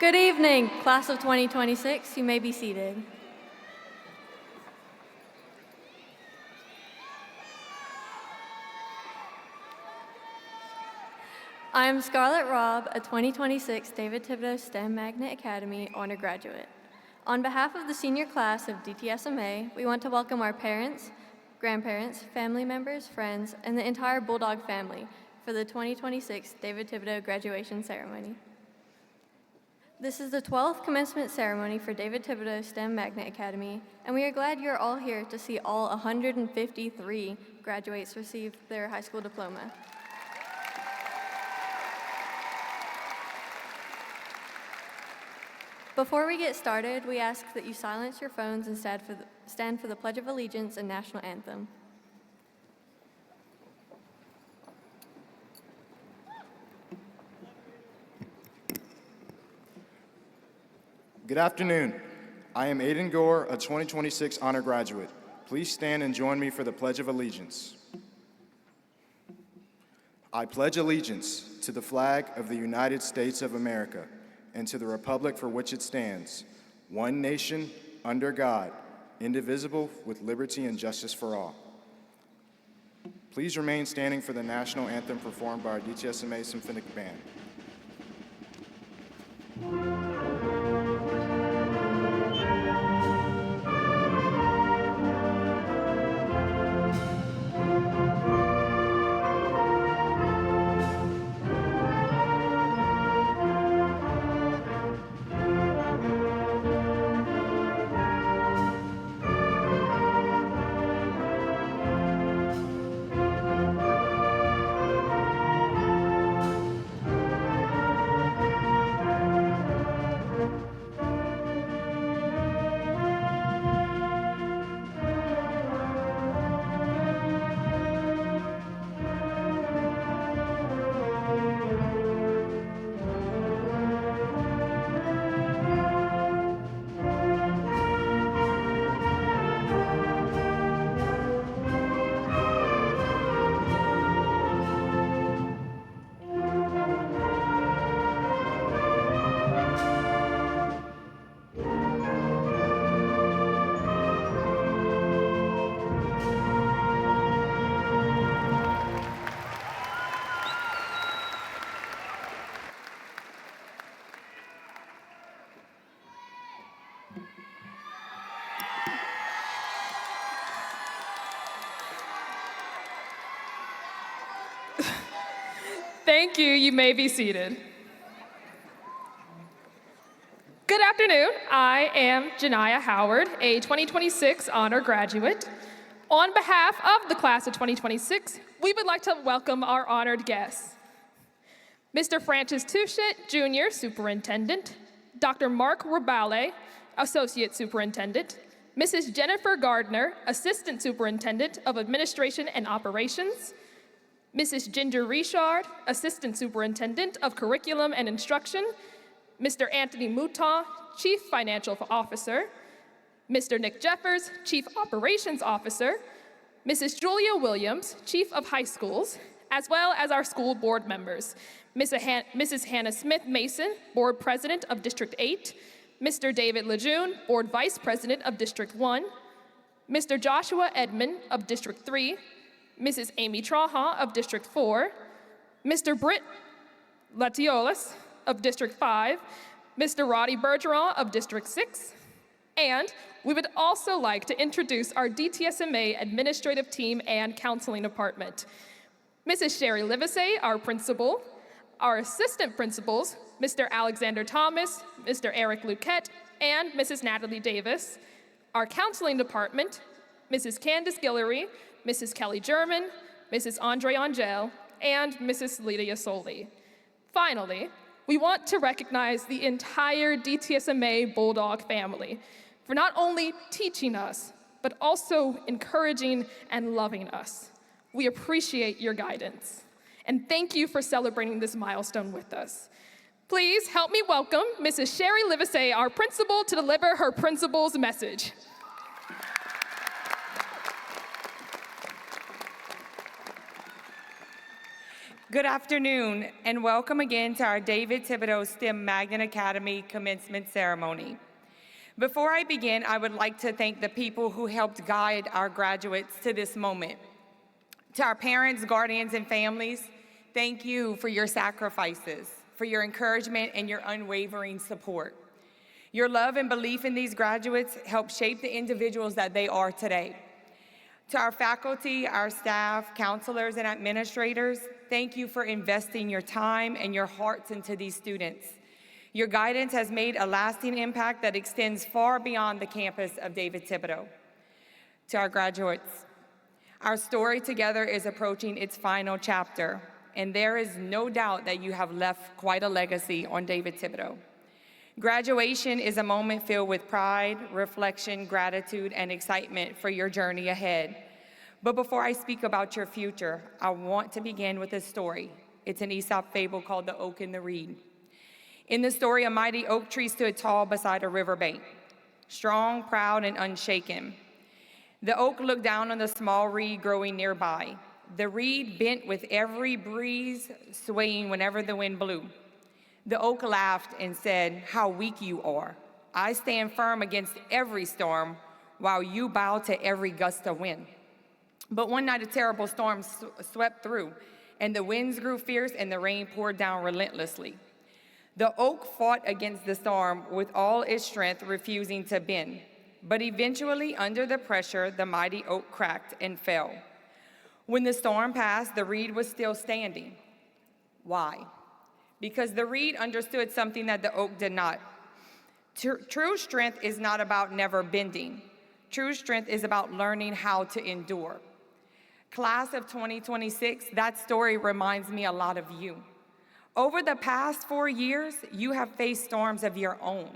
Good evening, class of 2026. You may be seated. I am Scarlett Robb, a 2026 David Thibodaux STEM Magnet Academy honor graduate. On behalf of the senior class of DTSMA, we want to welcome our parents, grandparents, family members, friends, and the entire Bulldog family for the 2026 David Thibodaux graduation ceremony. This is the 12th commencement ceremony for David Thibodaux STEM Magnet Academy, and we are glad you're all here to see all 153 graduates receive their high school diploma. Before we get started, we ask that you silence your phones and stand for the Pledge of Allegiance and National Anthem. Good afternoon. I am Aiden Gore, a 2026 honor graduate. Please stand and join me for the Pledge of Allegiance. I pledge allegiance to the flag of the United States of America and to the republic for which it stands, one nation, under God, indivisible, with liberty and justice for all. Please remain standing for the national anthem performed by our DTSMA Symphonic Band. Thank you. You may be seated. Good afternoon. I am Janiyah Howard, a 2026 honor graduate. On behalf of the class of 2026, we would like to welcome our honored guests. Mr. Francis Touchett, Jr., Superintendent, Dr. Mark Rabale, Associate Superintendent, Mrs. Jennifer Gardner, Assistant Superintendent of Administration and Operations, Mrs. Ginger Richard, Assistant Superintendent of Curriculum and Instruction, Mr. Anthony Mouton, Chief Financial Officer, Mr. Nick Jeffers, Chief Operations Officer, Mrs. Julia Williams, Chief of High Schools, as well as our school board members, Mrs. Hannah Smith Mason, Board President of District 8, Mr. David Lejeune, Board Vice President of District 1, Mr. Joshua Edmond of District 3, Mrs. Amy Traha of District 4, Mr. Britt Latiolas of District 5, Mr. Roddy Bergeron of District 6, and we would also like to introduce our DTSMA administrative team and counseling department. Mrs. Sherry Livesay, our principal, our assistant principals, Mr. Alexander Thomas, Mr. Eric Luquette, and Mrs. Natalie Davis, our counseling department, Mrs. Candace Guillory, Mrs. Kelly German, Mrs. Andre Angel, and Mrs. Lydia Soli. Finally, we want to recognize the entire DTSMA Bulldog family for not only teaching us, but also encouraging and loving us. We appreciate your guidance, and thank you for celebrating this milestone with us. Please help me welcome Mrs. Sherry Livesay, our principal, to deliver her principal's message. Good afternoon, and welcome again to our David Thibodaux STEM Magnet Academy commencement ceremony. Before I begin, I would like to thank the people who helped guide our graduates to this moment. To our parents, guardians, and families, thank you for your sacrifices, for your encouragement, and your unwavering support. Your love and belief in these graduates helped shape the individuals that they are today. To our faculty, our staff, counselors, and administrators, thank you for investing your time and your hearts into these students. Your guidance has made a lasting impact that extends far beyond the campus of David Thibodaux. To our graduates, our story together is approaching its final chapter, and there is no doubt that you have left quite a legacy on David Thibodaux. Graduation is a moment filled with pride, reflection, gratitude, and excitement for your journey ahead. But before I speak about your future, I want to begin with a story. It's an Aesop fable called The Oak and the Reed. In the story, a mighty oak tree stood tall beside a riverbank, strong, proud, and unshaken. The oak looked down on the small reed growing nearby. The reed bent with every breeze, swaying whenever the wind blew. The oak laughed and said, "How weak you are. I stand firm against every storm, while you bow to every gust of wind." But one night a terrible storm swept through, and the winds grew fierce and the rain poured down relentlessly. The oak fought against the storm with all its strength, refusing to bend. But eventually, under the pressure, the mighty oak cracked and fell. When the storm passed, the reed was still standing. Why? Because the reed understood something that the oak did not. True strength is not about never bending. True strength is about learning how to endure. Class of 2026, that story reminds me a lot of you. Over the past 4 years, you have faced storms of your own.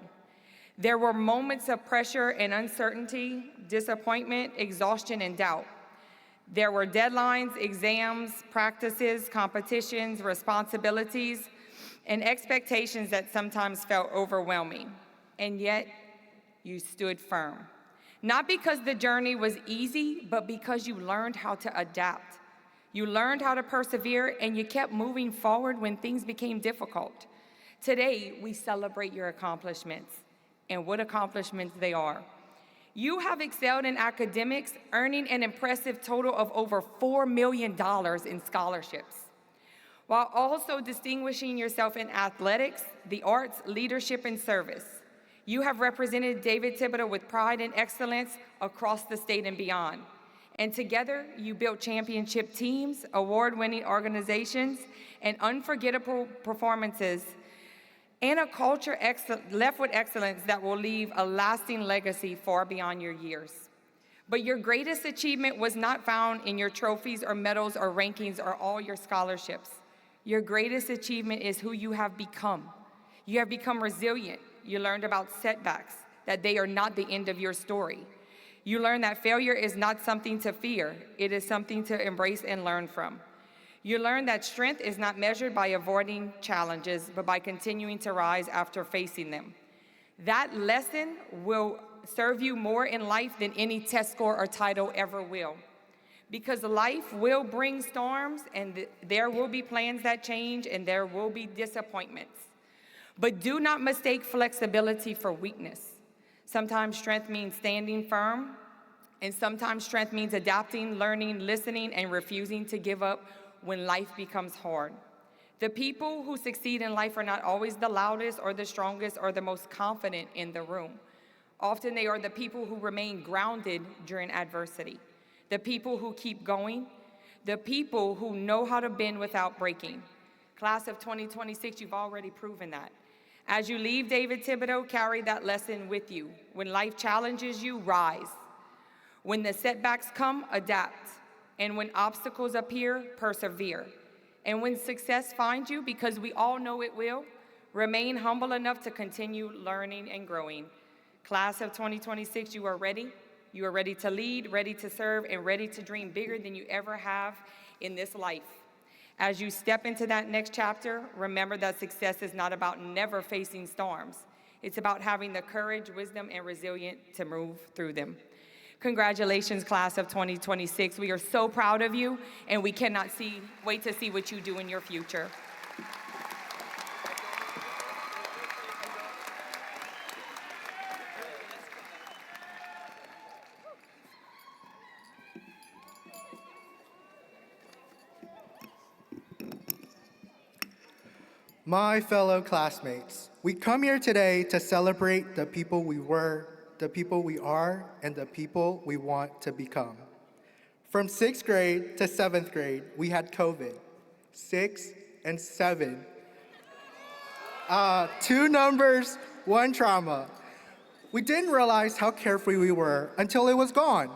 There were moments of pressure and uncertainty, disappointment, exhaustion, and doubt. There were deadlines, exams, practices, competitions, responsibilities, and expectations that sometimes felt overwhelming. And yet, you stood firm. Not because the journey was easy, but because you learned how to adapt. You learned how to persevere, and you kept moving forward when things became difficult. Today, we celebrate your accomplishments, and what accomplishments they are. You have excelled in academics, earning an impressive total of over $4 million in scholarships, while also distinguishing yourself in athletics, the arts, leadership, and service. You have represented David Thibodaux with pride and excellence across the state and beyond. And together, you built championship teams, award-winning organizations, and unforgettable performances, and a culture left with excellence that will leave a lasting legacy far beyond your years. But your greatest achievement was not found in your trophies or medals or rankings or all your scholarships. Your greatest achievement is who you have become. You have become resilient. You learned about setbacks, that they are not the end of your story. You learned that failure is not something to fear. It is something to embrace and learn from. You learned that strength is not measured by avoiding challenges, but by continuing to rise after facing them. That lesson will serve you more in life than any test score or title ever will. Because life will bring storms, and there will be plans that change, and there will be disappointments. But do not mistake flexibility for weakness. Sometimes strength means standing firm, and sometimes strength means adapting, learning, listening, and refusing to give up when life becomes hard. The people who succeed in life are not always the loudest or the strongest or the most confident in the room. Often they are the people who remain grounded during adversity, the people who keep going, the people who know how to bend without breaking. Class of 2026, you've already proven that. As you leave David Thibodaux, carry that lesson with you. When life challenges you, rise. When the setbacks come, adapt. And when obstacles appear, persevere. And when success finds you, because we all know it will, remain humble enough to continue learning and growing. Class of 2026, you are ready. You are ready to lead, ready to serve, and ready to dream bigger than you ever have in this life. As you step into that next chapter, remember that success is not about never facing storms. It's about having the courage, wisdom, and resilience to move through them. Congratulations, class of 2026. We are so proud of you, and we cannot wait to see what you do in your future. My fellow classmates, we come here today to celebrate the people we were, the people we are, and the people we want to become. From 6th grade to 7th grade, we had COVID. 6 and 7. 2 numbers, 1 trauma. We didn't realize how carefree we were until it was gone.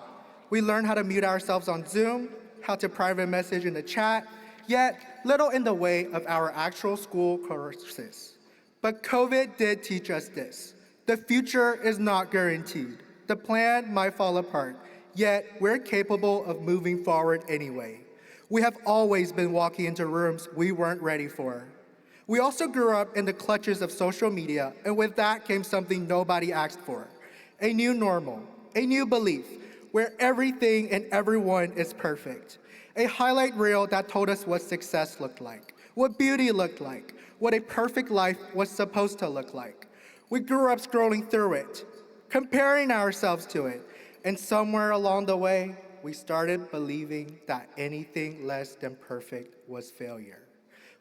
We learned how to mute ourselves on Zoom, how to private message in the chat, yet little in the way of our actual school courses. But COVID did teach us this. The future is not guaranteed. The plan might fall apart, yet we're capable of moving forward anyway. We have always been walking into rooms we weren't ready for. We also grew up in the clutches of social media, and with that came something nobody asked for: a new normal, a new belief, where everything and everyone is perfect. A highlight reel that told us what success looked like, what beauty looked like, what a perfect life was supposed to look like. We grew up scrolling through it, comparing ourselves to it, and somewhere along the way, we started believing that anything less than perfect was failure.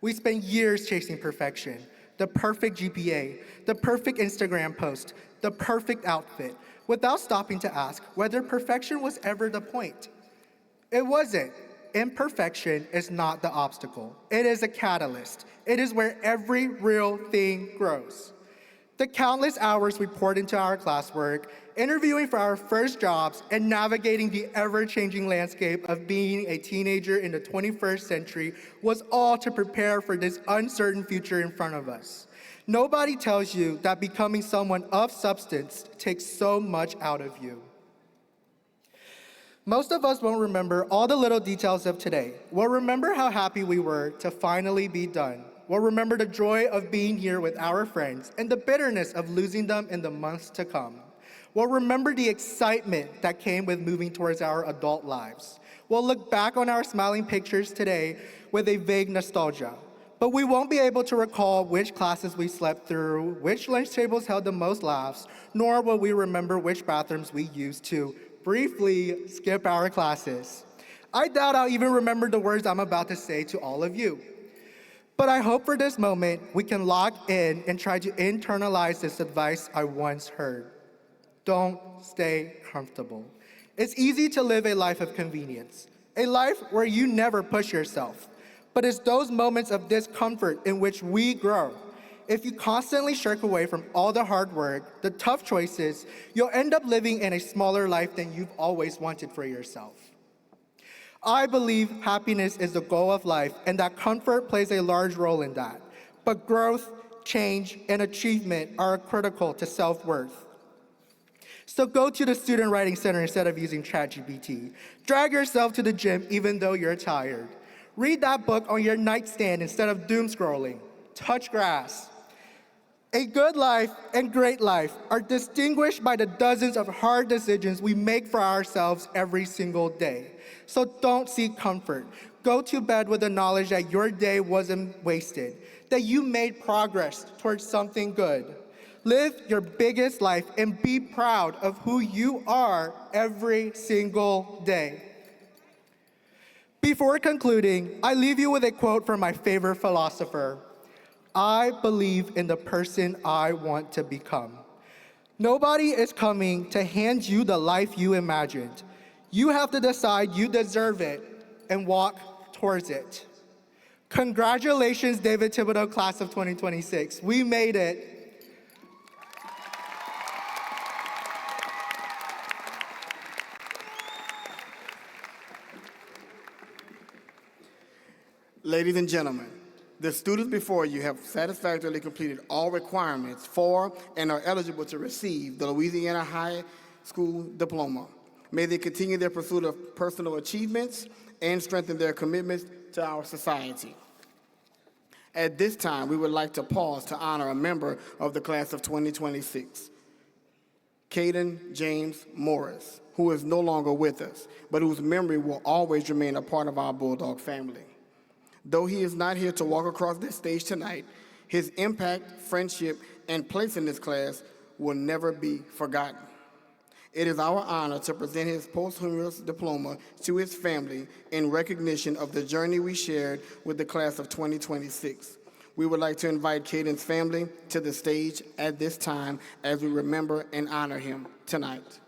We spent years chasing perfection, the perfect GPA, the perfect Instagram post, the perfect outfit, without stopping to ask whether perfection was ever the point. It wasn't. Imperfection is not the obstacle. It is a catalyst. It is where every real thing grows. The countless hours we poured into our classwork, interviewing for our first jobs, and navigating the ever-changing landscape of being a teenager in the 21st century was all to prepare for this uncertain future in front of us. Nobody tells you that becoming someone of substance takes so much out of you. Most of us won't remember all the little details of today. We'll remember how happy we were to finally be done. We'll remember the joy of being here with our friends and the bitterness of losing them in the months to come. We'll remember the excitement that came with moving towards our adult lives. We'll look back on our smiling pictures today with a vague nostalgia. But we won't be able to recall which classes we slept through, which lunch tables held the most laughs, nor will we remember which bathrooms we used to briefly skip our classes. I doubt I'll even remember the words I'm about to say to all of you. But I hope for this moment we can lock in and try to internalize this advice I once heard. Don't stay comfortable. It's easy to live a life of convenience, a life where you never push yourself. But it's those moments of discomfort in which we grow. If you constantly shirk away from all the hard work, the tough choices, you'll end up living in a smaller life than you've always wanted for yourself. I believe happiness is the goal of life and that comfort plays a large role in that. But growth, change, and achievement are critical to self-worth. So go to the Student Writing Center instead of using ChatGPT. Drag yourself to the gym even though you're tired. Read that book on your nightstand instead of doom scrolling. Touch grass. A good life and great life are distinguished by the dozens of hard decisions we make for ourselves every single day. So don't seek comfort. Go to bed with the knowledge that your day wasn't wasted, that you made progress towards something good. Live your biggest life and be proud of who you are every single day. Before concluding, I leave you with a quote from my favorite philosopher. I believe in the person I want to become. Nobody is coming to hand you the life you imagined. You have to decide you deserve it and walk towards it. Congratulations, David Thibodaux, class of 2026. We made it. Ladies and gentlemen, the students before you have satisfactorily completed all requirements for and are eligible to receive the Louisiana High School Diploma. May they continue their pursuit of personal achievements and strengthen their commitments to our society. At this time, we would like to pause to honor a member of the class of 2026. Caden James Morris, who is no longer with us, but whose memory will always remain a part of our Bulldog family. Though he is not here to walk across this stage tonight, his impact, friendship, and place in this class will never be forgotten. It is our honor to present his posthumous diploma to his family in recognition of the journey we shared with the class of 2026. We would like to invite Caden's family to the stage at this time as we remember and honor him tonight.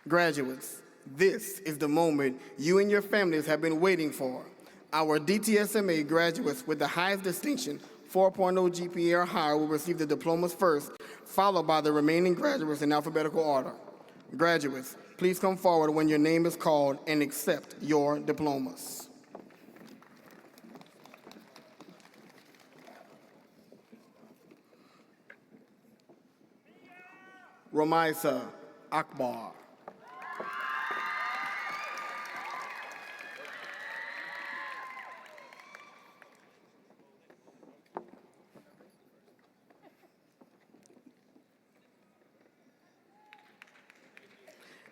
Graduates, this is the moment you and your families have been waiting for. Our DTSMA graduates with the highest distinction, 4.0 GPA or higher, will receive the diplomas first, followed by the remaining graduates in alphabetical order. Graduates, please come forward when your name is called and accept your diplomas. Romaisa Akbar.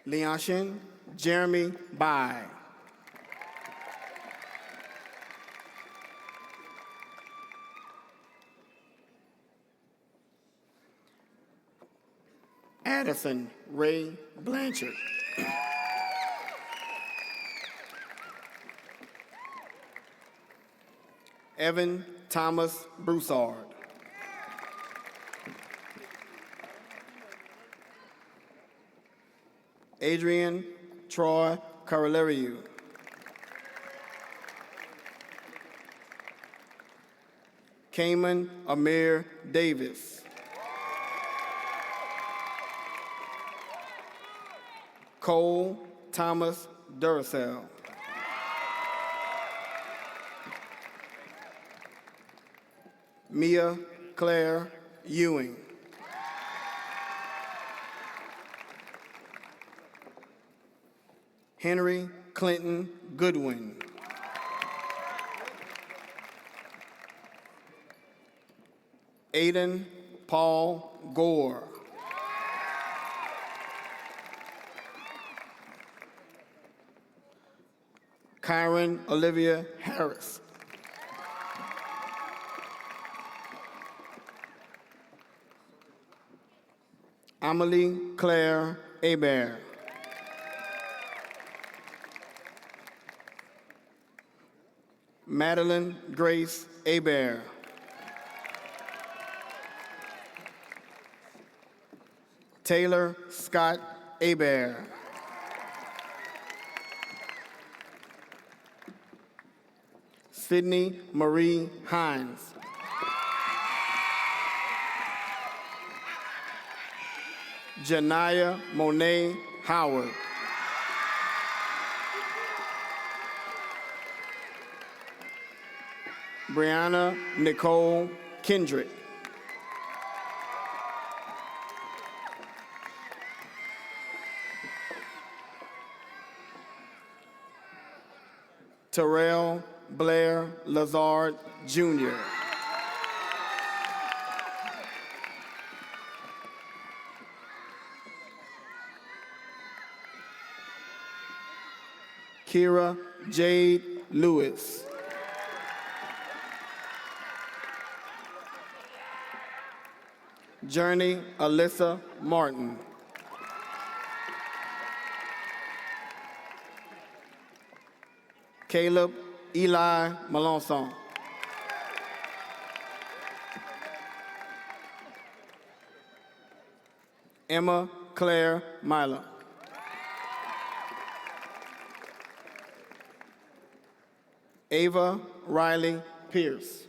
Leonshin Jeremy Bai. Addison Ray Blanchard. Evan Thomas Broussard. Adrian Troy Caroleriu. Cayman Amir Davis. Cole Thomas Duracell. Mia Claire Ewing. Henry Clinton Goodwin. Aiden Paul Gore. Kyron Olivia Harris. Amelie Claire Hebert. Madeline Grace Hebert. Taylor Scott Hebert. Sydney Marie Hines. Janaya Monet Howard. Brianna Nicole Kendrick. Terrell Blair Lazard, Jr. Kira Jade Lewis. Journey Alyssa Martin. Caleb Eli Melanson. Emma Claire Myla. Ava Riley Pierce.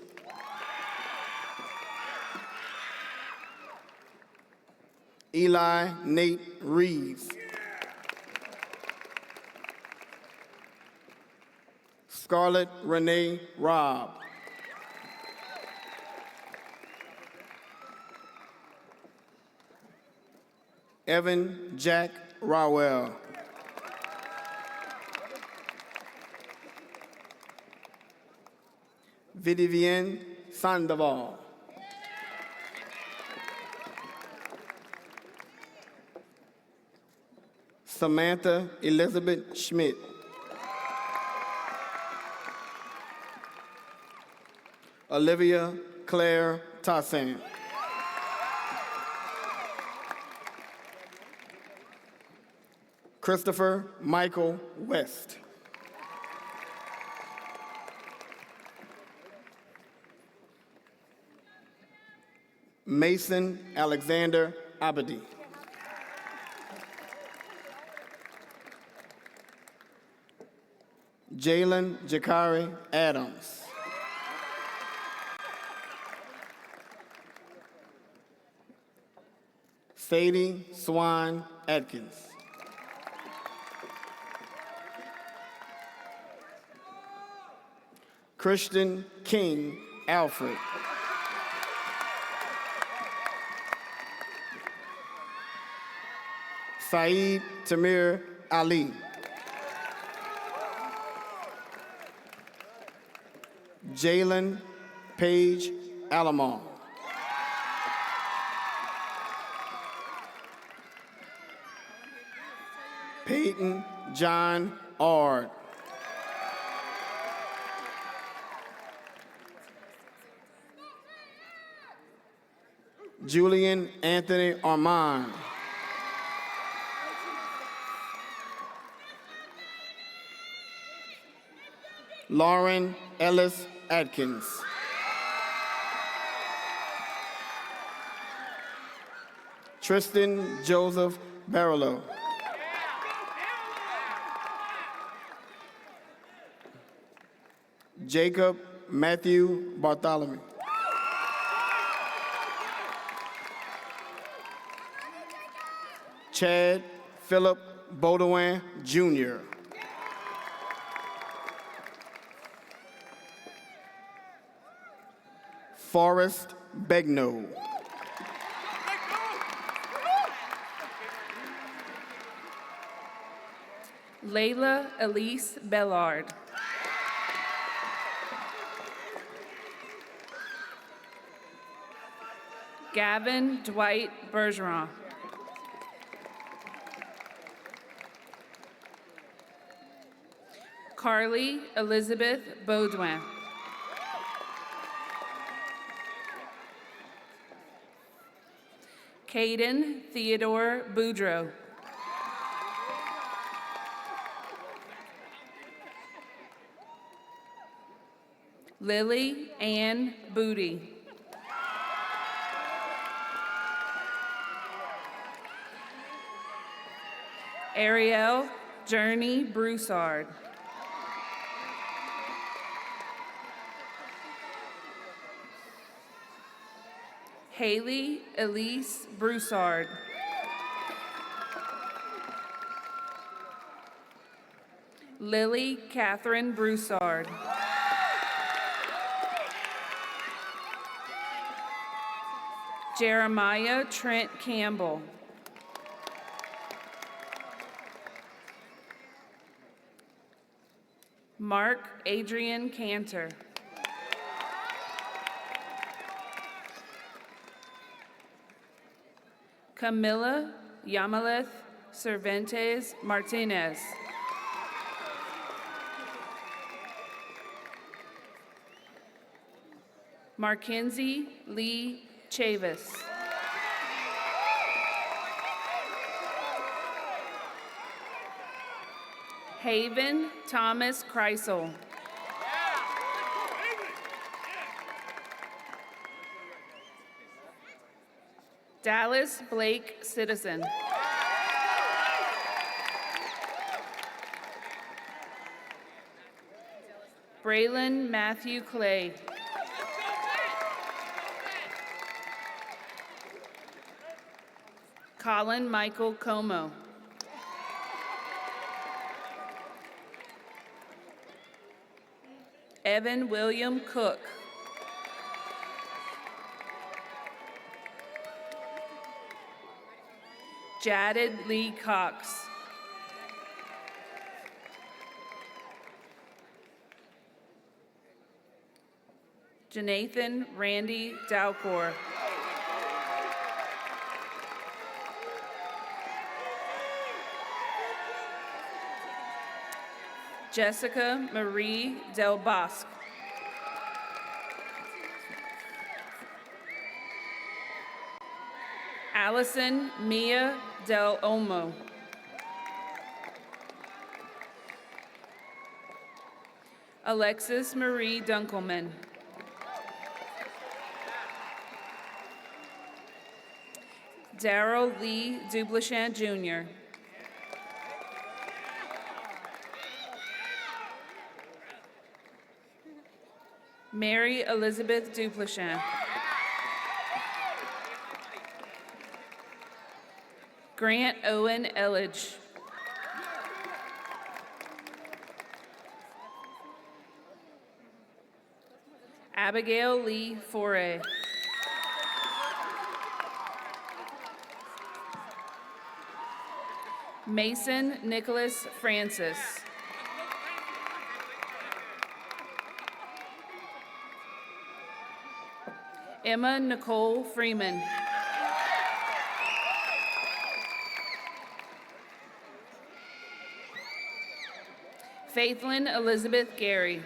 Eli Nate Reeves. Scarlett Renee Robb. Evan Jack Rawell. Vivienne Sandoval. Samantha Elizabeth Schmidt. Olivia Claire Tassan. Christopher Michael West. Mason Alexander Abadi. Jalen Jakari Adams. Sadie Swan Atkins. Christian King Alfred. Saeed Tamir Ali. Jalen Page Alamon. Peyton John Ard. Julian Anthony Armand. Lauren Ellis Atkins. Tristan Joseph Barlow. Jacob Matthew Bartholomew. Chad Philip Baudouin Jr. Forrest Begno. Layla Elise Bellard. Gavin Dwight Bergeron. Carly Elizabeth Baudouin. Caden Theodore Boudreau. Lily Ann Booty. Ariel Journey Broussard. Haley Elise Broussard. Lily Catherine Broussard. Jeremiah Trent Campbell. Mark Adrian Cantor. Camilla Yamaleth Cervantes Martinez. Markenzie Lee Chavis. Haven Thomas Kreisel. Dallas Blake Citizen. Braylon Matthew Clay. Colin Michael Como. Evan William Cook. Jaded Lee Cox. Jonathan Randy Dalcor. Jessica Marie Del Bosque. Allison Mia Del Olmo. Alexis Marie Dunkelman. Darrell Lee Dublechamp Jr. Mary Elizabeth Duplechamp. Grant Owen Elledge. Abigail Lee Foray. Mason Nicholas Francis. Emma Nicole Freeman. Faithlyn Elizabeth Gary.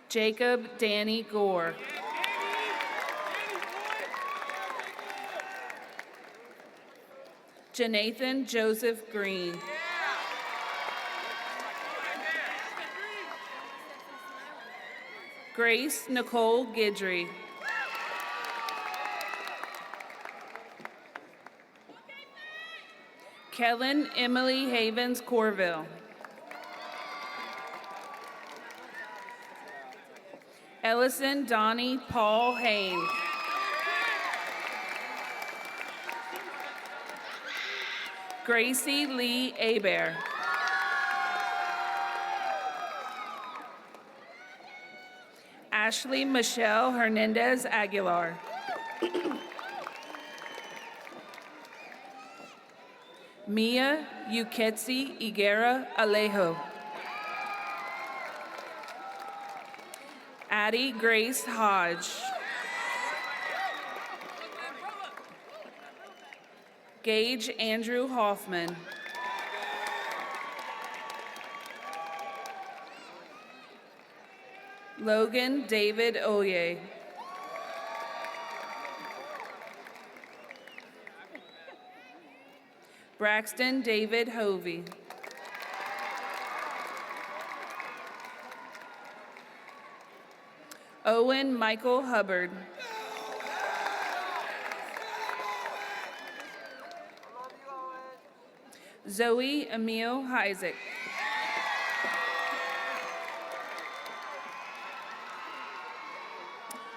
Jacob Danny Gore. Jonathan Joseph Green. Grace Nicole Guidry. Kellen Emily Havens Corville. Ellison Donnie Paul Haynes. Gracie Lee Abear. Ashley Michelle Hernandez Aguilar. Mia Uketsi Iguera Alejo. Addie Grace Hodge. Gage Andrew Hoffman. Logan David Oye. Braxton David Hovey. Owen Michael Hubbard. Zoe Emil Isaac.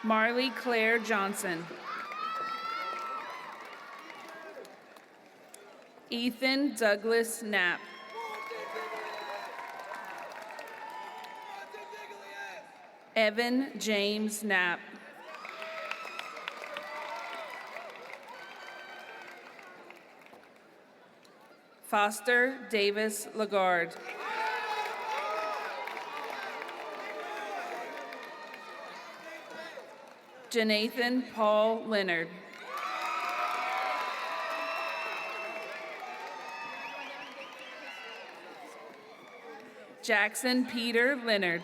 Marley Claire Johnson. Ethan Douglas Knapp. Evan James Knapp. Foster Davis Lagarde. Jonathan Paul Leonard. Jackson Peter Leonard.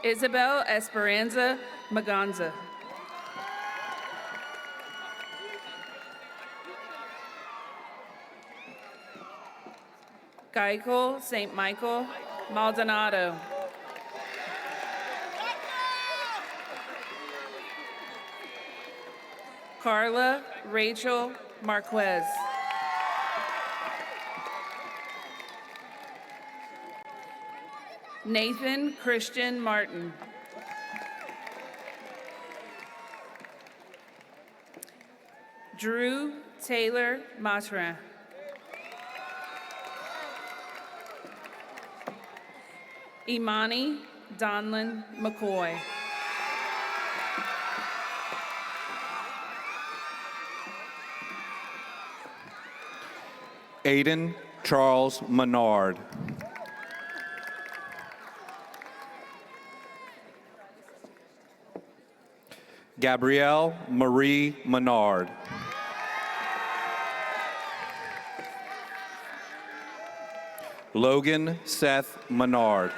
Isabel Esperanza Maganza. Geikel St. Michael Maldonado. Carla Rachel Marquez. Nathan Christian Martin. Drew Taylor Matrin. Imani Donlin McCoy. Aiden Charles Menard. Gabrielle Marie Menard. Logan Seth Menard.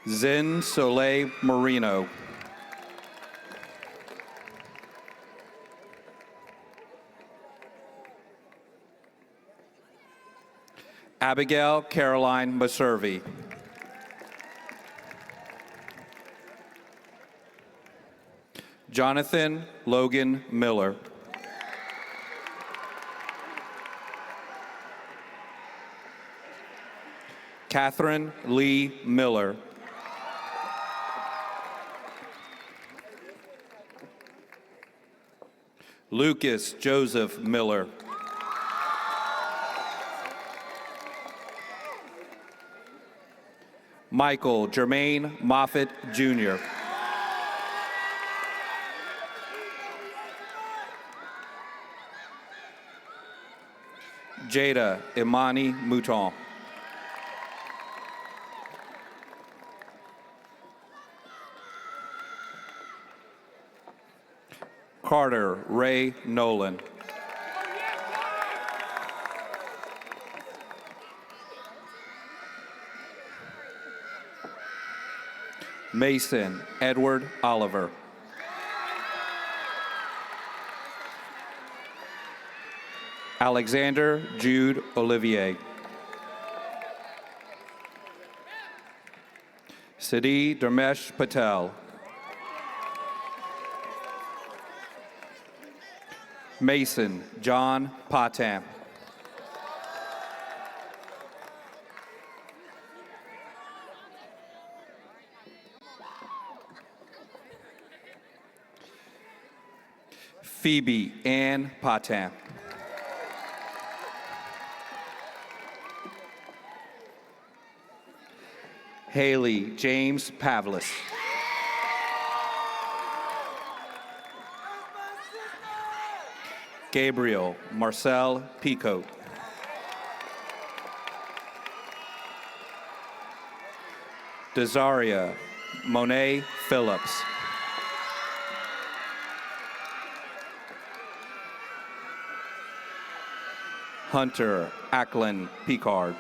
Zen Soleil Marino. Abigail Caroline Maservi. Jonathan Logan Miller. Catherine Lee Miller. Lucas Joseph Miller. Michael Jermaine Moffitt, Jr. Jada Imani Mouton. Carter Ray Nolan. Mason Edward Oliver. Alexander Jude Olivier. Siddhi Dharmesh Patel. Mason John Patam. Phoebe Ann Patam. Haley James Pavlis. Gabriel Marcel Picote. Desaria Monet Phillips. Hunter Ackland Picard.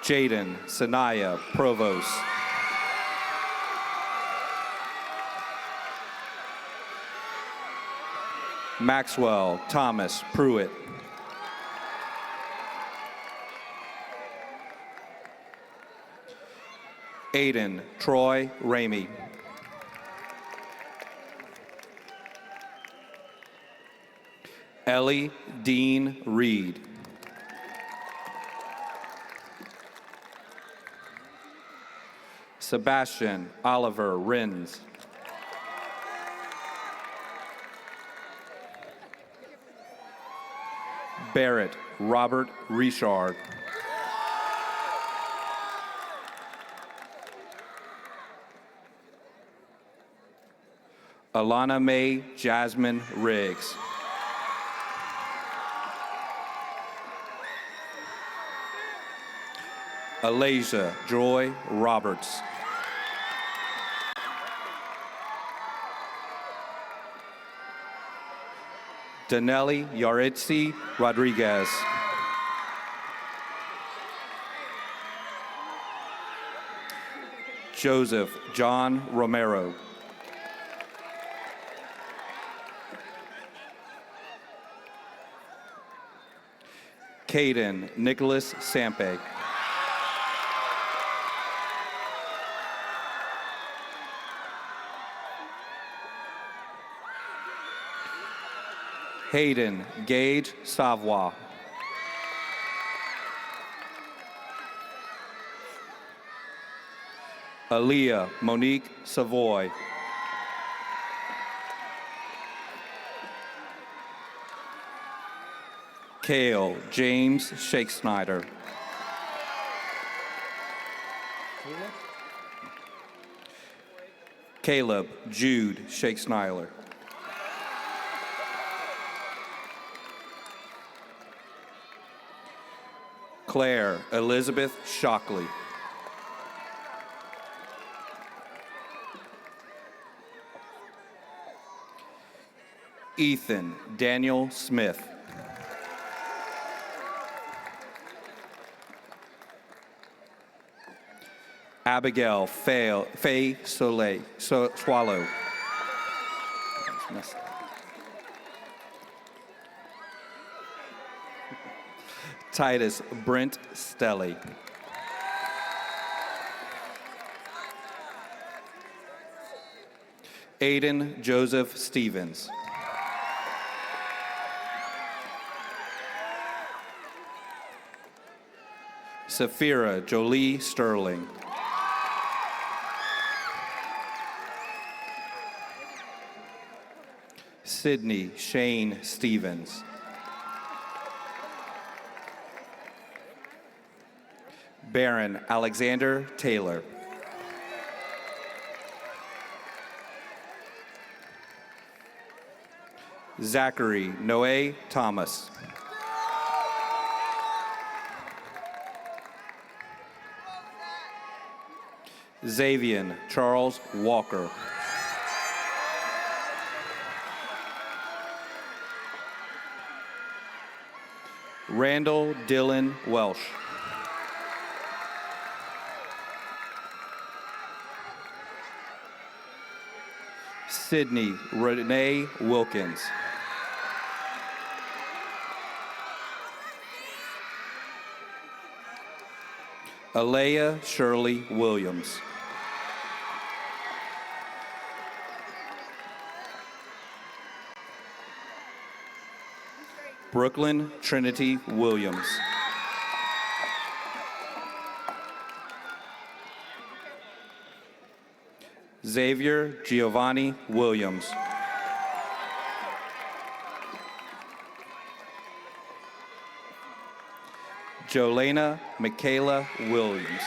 Jaden Sanaya Provost. Maxwell Thomas Pruitt. Aiden Troy Ramey. Ellie Dean Reed. Sebastian Oliver Rins. Barrett Robert Richard. Alana Mae Jasmine Riggs. Alasia Joy Roberts. Danelli Yaritzi Rodriguez. Joseph John Romero. Caden Nicholas Sampe. Hayden Gage Savoy. Aaliyah Monique Savoy. Kale James Shakesnyder. Caleb Jude Shakesnyder. Claire Elizabeth Shockley. Ethan Daniel Smith. Abigail Faye Swallow. Titus Brent Stelly. Aiden Joseph Stevens. Safira Jolie Sterling. Sydney Shane Stevens. Baron Alexander Taylor. Zachary Noe Thomas. Xavier Charles Walker. Randall Dylan Welsh. Sydney Renee Wilkins. Alea Shirley Williams. Brooklyn Trinity Williams. Xavier Giovanni Williams. Jolena Michaela Willis.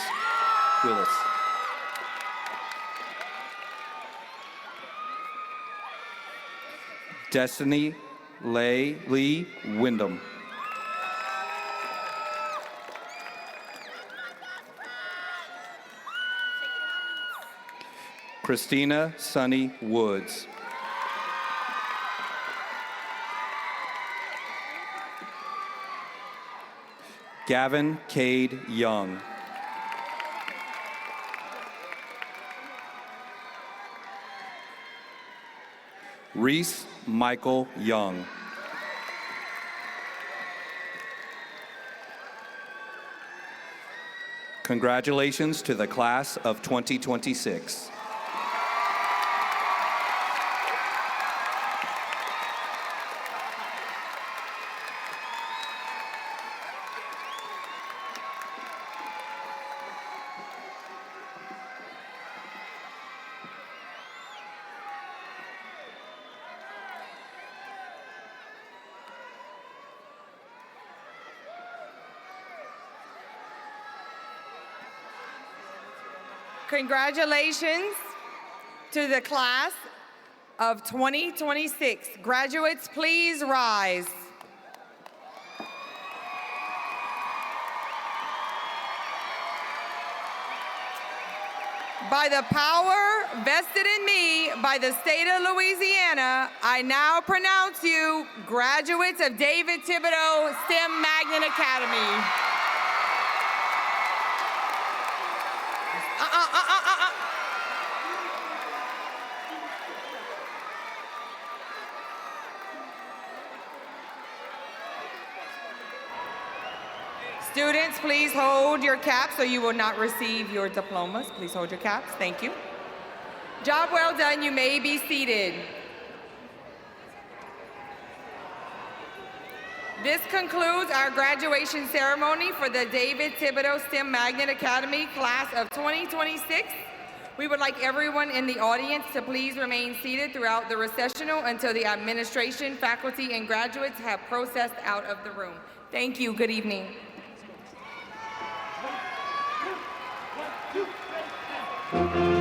Destiny Lee Wyndham. Christina Sunny Woods. Gavin Cade Young. Reese Michael Young. Congratulations to the class of 2026. Congratulations to the class of 2026. Graduates, please rise. By the power vested in me by the state of Louisiana, I now pronounce you graduates of David Thibodaux STEM Magnet Academy. Students, please hold your caps so you will not receive your diplomas. Please hold your caps. Thank you. Job well done. You may be seated. This concludes our graduation ceremony for the David Thibodaux STEM Magnet Academy class of 2026. We would like everyone in the audience to please remain seated throughout the recessional until the administration, faculty, and graduates have processed out of the room. Thank you. Good evening. One, two, 3,